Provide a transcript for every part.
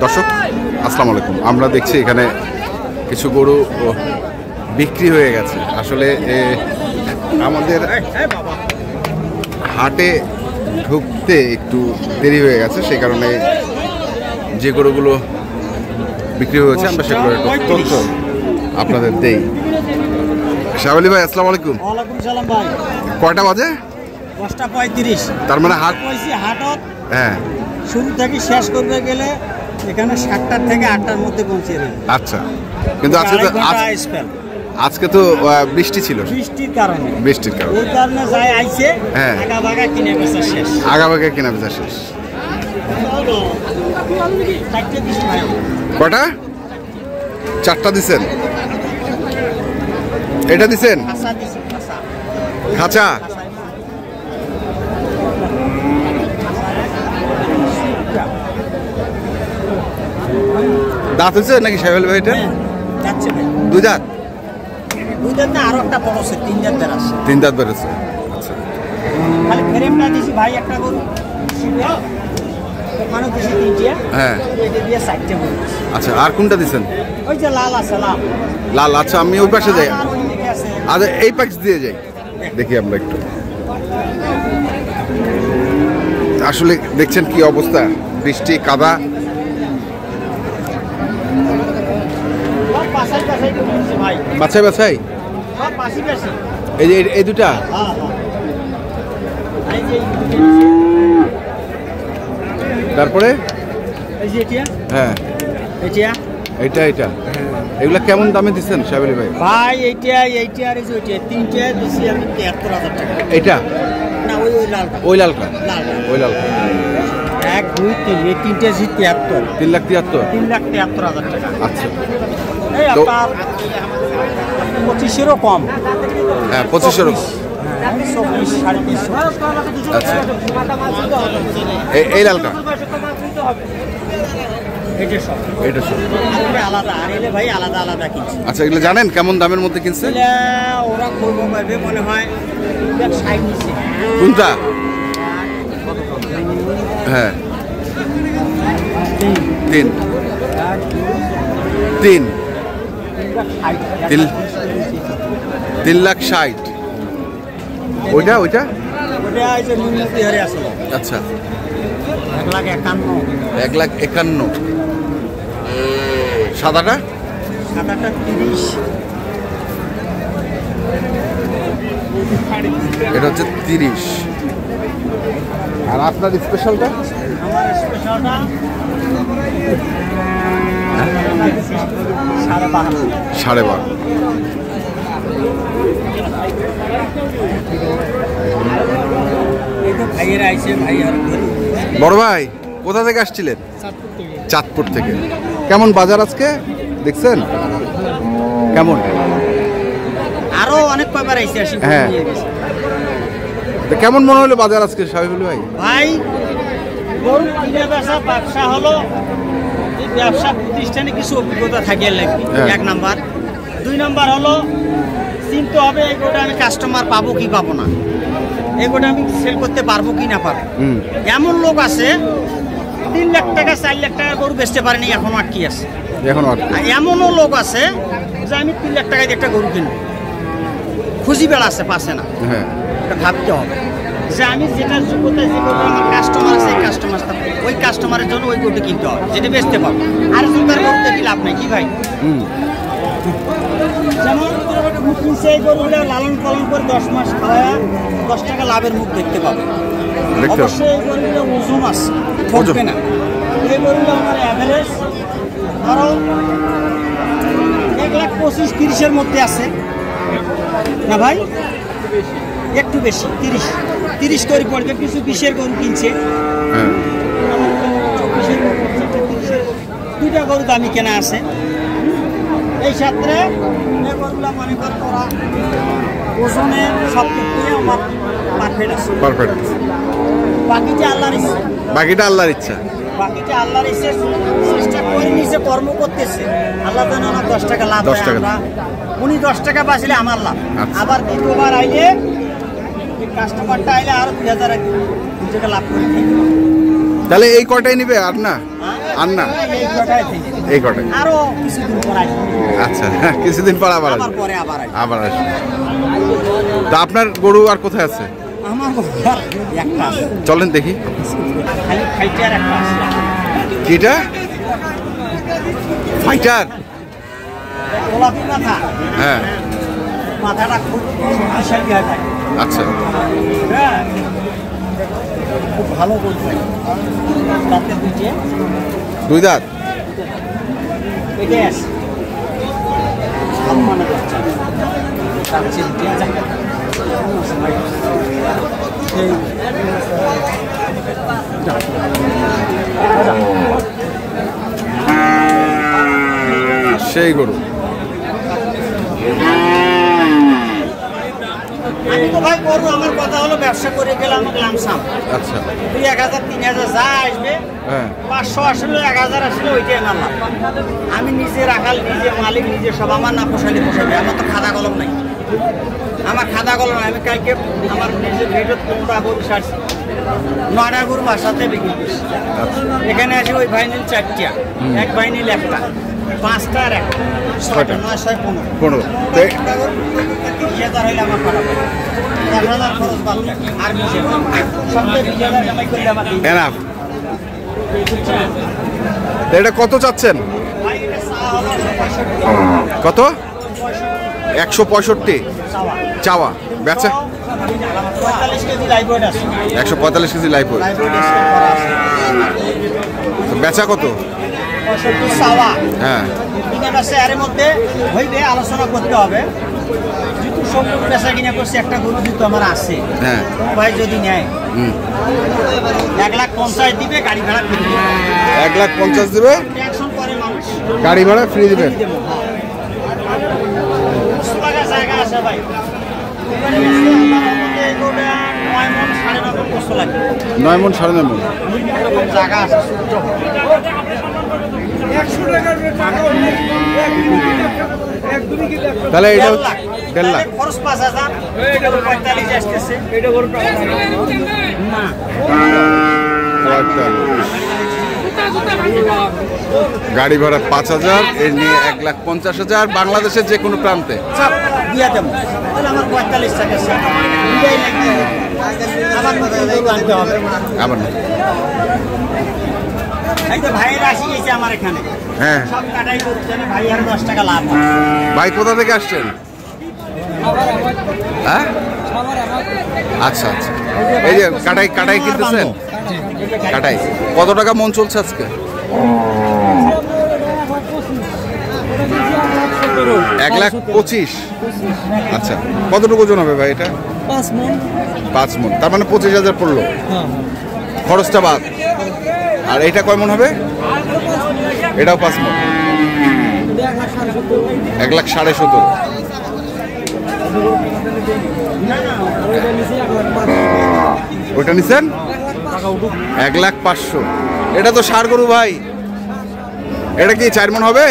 দর্শক আসসালামু আলাইকুম। আমরা দেখছি এখানে কিছু গরু বিক্রি হয়ে গেছে। আসলে আমাদের হাটে ঢুকতে একটু দেরি হয়ে গেছে, সেই কারণে যে গরুগুলো বিক্রি হয়েছে আমরা সেগুলো একটু তথ্য আপনাদের দেই। শাহলী ভাই আসসালামু আলাইকুম। ওয়ালাইকুম সালাম ভাই। কয়টা বাজে? 10:35। তার মানে হাট হাটত হ্যাঁ শুরু থেকে শেষ করতে গেলে এখানে 7টার থেকে 8টার মধ্যে পৌঁছে যাবে। আচ্ছা, কিন্তু আজকে তো বৃষ্টি ছিল, বৃষ্টির কারণে ওই কারণে যাই আইছে হ্যাঁ আগাভাগা কিনে বেচা শেষ। আগাভাগা কিনে বেচা শেষ। কটা? 4টা দিছেন। এটা দিছেন খাঁচা। দাঁত হয়েছে নাকি শাহলী ভাই? এটা দুই দাঁত। দুই দাঁত না, আরো একটা বড় আছে, 3 দাঁত বেরোচ্ছে। 3 দাঁত বেরোচ্ছে। আচ্ছা, খালি ফ্রেমটা দিছি ভাই একটা গরু। মানে দিছি 3টা। হ্যাঁ, এটা দিয়ে 4টে গরু। আচ্ছা, আর কোনটা দিছেন? ওই যে লাল আছে, লাল। আচ্ছা, আমি ওই পাশে যাই। আচ্ছা, এই পাশ দিয়ে যাই, দেখি আমরা একটু। আসলে দেখছেন কি অবস্থা, বৃষ্টি কাদা। বাছাই বাছাই এই যে এই দুটা। তারপরে হ্যাঁ এইটা এগুলা কেমন দামে দিচ্ছেন শাহলী ভাই? ভাই এইটা আর এই যে 3টে দিছি আমি 73,000 টাকা। এইটা না, লালটা। ওই লালটা। 1 2 3 এই 3টে জি 73। 3,73,000 টাকা। আচ্ছা, এই আপনার 25-এরও কম। হ্যাঁ, 25-এরও। 24 3.5। আচ্ছা, এই লালটা এটা সব আলাদা। আর এলে ভাই আলাদা আলাদা কিনছে। আচ্ছা, এগুলো জানেন কেমন দামের মধ্যে কিনছে? ওরা করবো পারবে মনে হয় 60 নিচ্ছে। কোনটা? হ্যাঁ, 3,60,000। ওইটা আচ্ছা, 1,51,000। সাদাটা 30। এটা হচ্ছে 30। আর আপনার স্পেশালটা? আমার স্পেশালটা 12.5। বড় ভাই কোথা থেকে আসছিলেন? চাঁদপুর থেকে। কেমন বাজার আজকে দেখছেন? কেমন? আরো অনেক কয়বার আইছে। হ্যাঁ, কেমন মনে হলো বাজার আজকে শাহলী ভাই? ভাই গরু কিনে বেচা ব্যবসা হলো, এই ব্যবসা প্রতিষ্ঠানে কিছু অভিজ্ঞতা থাকিয়ে লাগবে। 1 নাম্বার। 2 নাম্বার হলো চিন্তা হবে এই গরুটা আমি কাস্টমার পাবো কি পাবো না, এই গরুটা আমি সেল করতে পারবো কি না পারবো। এমন লোক আছে 3 লাখ টাকা 4 লাখ টাকার গরু বেচতে পারেনি, এখনো আটকি আছে। এমনও লোক আছে যে আমি 3 লাখ টাকায় একটা গরু কিনবো, খুঁজি বেড়াচ্ছে পাচ্ছে না। এটা ভাবতে হবে যে আমি যেটা যোগ্যতায় যে গরুটা আমার কাস্টমার আছে, ওই কাস্টমারের জন্য ওই গরুটা কিনতে হবে, যেটা বেচতে পারবো। আর জোগাড় গরুতে কি লাভ নাই কি ভাই? যেমন সেই গরুগুলো লালন পালন করে 10 মাস খাওয়া 10 টাকা লাভের মুখ দেখতে পাবে। অবশ্যই এই গরুগুলো ওজন আছে, ঠকবে না। এই গরুগুলো আমার অ্যাভারেজ ধরো 1,25,30-এর মধ্যে আছে না ভাই? একটু বেশি 30 করে পড়বে। কিছু 20-এর গরু কিনছে, 24-এর গরু, 2টা গরু দামি কেনা আছে। এই ক্ষেত্রে গরুগুলো মনে কর তোরা ওজনে সব দিকে আমার পারফেক্ট আছে। বাকিটা আল্লাহর ইচ্ছা। চেষ্টা করে নিচে কর্ম করতেছে, আল্লাহ যেন আমার 10 টাকা লাভ হয়। উনি 10 টাকা বাঁচলে আমার লাভ। আবার দ্বিতীয়বার আইলে কাস্টমারটা আইলে আরো 2,000 টাকা লাভ করে। তাহলে এই কটাই নিবে আর না? আর না, এই কটাই থেকে এই কটাই। আরো কিছুদিন পর আসবে। আচ্ছা, কিছুদিন পর আবার আবার আসবে। পরে আবার আসবে। আবার আসবে। তা আপনার গরু আর কোথায় আছে? আমার ঘর একটা আছে। চলেন দেখি। খালি ফাইটার একটা আছে। কিটা? ফাইটার? গোলাপি মাথা, হ্যাঁ, মাথাটা খুব শক্তিশালী হয়ে থাকে। আচ্ছা। হ্যাঁ, খুব ভালো বলছে। তাতে দুইটে দুই দাঁত? এটাই আছে। সম্মানে করছে। তার চেয়ে দুইটে আছে। সেই গরু। আমি তো ভাই করবো, আমার কথা হলো ব্যবসা করে গেলে আমাকে লামসাম আচ্ছা, 2,000 3,000 যা আসবে, হ্যাঁ, 500 আসলে 1,000 আসলে ওইটাই আমার লাভ। আমি নিজে রাখাল, নিজে মালিক, নিজে সব। আমার না পোষাইলে পোষাবে। আমার তো খাতা কলম নাই। আমার খাতা কলম নাই। আমি কালকে আমার নিজের ভিডিও 15টা গরু ছাড়ছি, 9টা গরু বাসাতে বিক্রি করছি। এখানে আসে ওই ভাইনিল 4টা, এক ভাইনিল একটা, 5টা আর একটা, 6টা, 9, 6, 15। 15। 30,000 হইলে আমার খারাপ হবে। 10,000 খরচ বাদ থাকে। আর 20,000 সপ্তাহে 20,000 কামাই করলে আমার দিন। এনাফ। এটা কত চাচ্ছেন? ভাই, এটা চাওয়া হলো 165 কত? 165 চাওয়া। চাওয়া, বেচা 45 কেজি লাইভ ওয়েট আছে। 145 KG life. Live weight scan করা আছে। বেচা কত? 65 চাওয়া। হ্যাঁ, কিনে বেচা এর মধ্যে হইবে, আলোচনা করতে হবে। যেহেতু সম্পূর্ণ বেচা কিনে করছি, একটা গরু যেহেতু আমার আছে, হ্যাঁ, ভাই যদি নেয় হুম, 1,50,000 দিবে, গাড়ি ভাড়া ফ্রি দিবে। 1,50,000 দিবে, টেনশন করে মানুষ, গাড়ি ভাড়া ফ্রি দিবেন। ফ্রি দেবো। জায়গা আছে ভাই। এখানে এসে আমার মধ্যে এই গরুটা 9 মণ 9.5 মণ কষ্ট লাগে। 9 মণ 9.5 মণ। এরকম জায়গা আছে। তাহলে এটা 1.5 লাখ। 1.5 লাখ। তাহলে খরচ 5,000, 45 আসতেছে। না, 45। গাড়ি ভাড়া 5,000, এর নিয়ে 1,50,000 বাংলাদেশের যে কোনো প্রান্তে। চাপ দিয়া দেবো। তাহলে আমার 45 টাকা আছে। দুটাই লাগবে। আবার নতুন গরু আনতে হবে। আবার না। এই তো ভাইয়েরা আসি গেছে আমার এখানে। হ্যাঁ, সব কাটাই করছে, ভাই আর 10 টাকা লাভ হয়। ভাই কোথা থেকে আসছেন? হ্যাঁ, আচ্ছা আচ্ছা। এই যে কাটাই কিনতেছেন? কাটাই কত টাকা মন চলছে আজকে? 1,25,000। আচ্ছা, কতটুকু ওজন হবে ভাই এটা? 5 মণ। 5 মণ, তার মানে 25,000 পড়লো খরচটা বাদ। আর এটা কয় মণ হবে? এটাও 5 মণ, 1,17,000। ওইটা নিছেন 1,05,000। এটা তো ষাঁড় গরু ভাই। এটা কি 4 মণ হবে?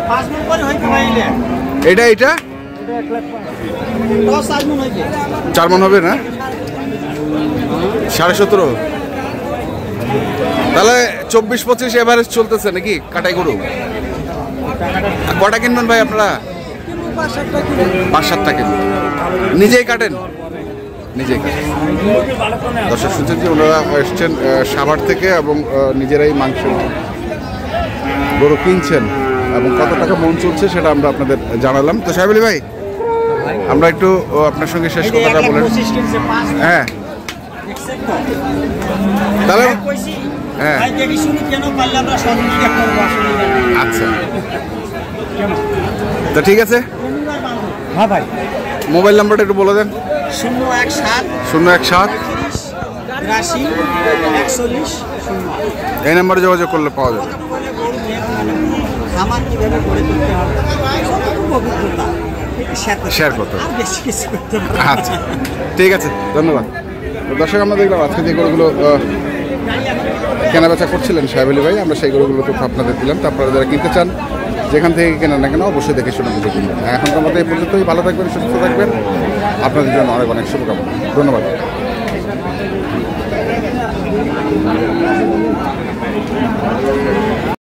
5 মণ করে হইতে পাইলে এটা 10 মণ হইবে। 4 মণ হবে না? 17.5। তাহলে 24-25 এভারেজ চলতেছে নাকি কাটাই গরু? আর কটা কিনবেন ভাই আপনারা? 5-7টা কিনবেন। নিজেই কাটেন? নিজেই কাটেন। দর্শক শুনছেন যে ওনারা এসছেন সাভার থেকে এবং নিজেরাই মাংস গরু কিনছেন এবং কত টাকা মন চলছে সেটা আমরা আপনাদের জানালাম। তো সাহেব আলী ভাই, আমরা একটু আপনার সঙ্গে শেষ কথাটা বলেন। 25 কিনছে 5। হ্যাঁ, দেখছেন তো? তাহলে কইছি হ্যাঁ। ভাই দেখি শুনি কেন পারলে আমরা সহযোগিতা করবো আসলে। আচ্ছা, কেন? তো ঠিক আছে। হ্যাঁ ভাই, মোবাইল নাম্বারটা একটু বলে দেন। 017 017 83 41 0। এই নাম্বারে যোগাযোগ করলে পাওয়া যাবে। খামার কিভাবে গড়ে তুলতে হবে, যতটুকু অভিজ্ঞতা শেয়ার করতে হবে। আর বেশি কিছু করতে হবে। আচ্ছা, ঠিক আছে, ধন্যবাদ। তো দর্শক, আমরা দেখলাম আজকে যে গরুগুলো কেনাবেচা করছিলেন সাহেব আলী ভাই, আমরা সেই গরুগুলো তথ্য আপনাদের দিলাম। তো আপনারা যারা কিনতে চান, যেখান থেকে কেনেন না কেন, অবশ্যই দেখে শুনে বুঝে কিনবেন। এখনকার মতো এই পর্যন্তই। ভালো থাকবেন, সুস্থ থাকবেন। আপনাদের জন্য অনেক অনেক শুভকামনা। ধন্যবাদ।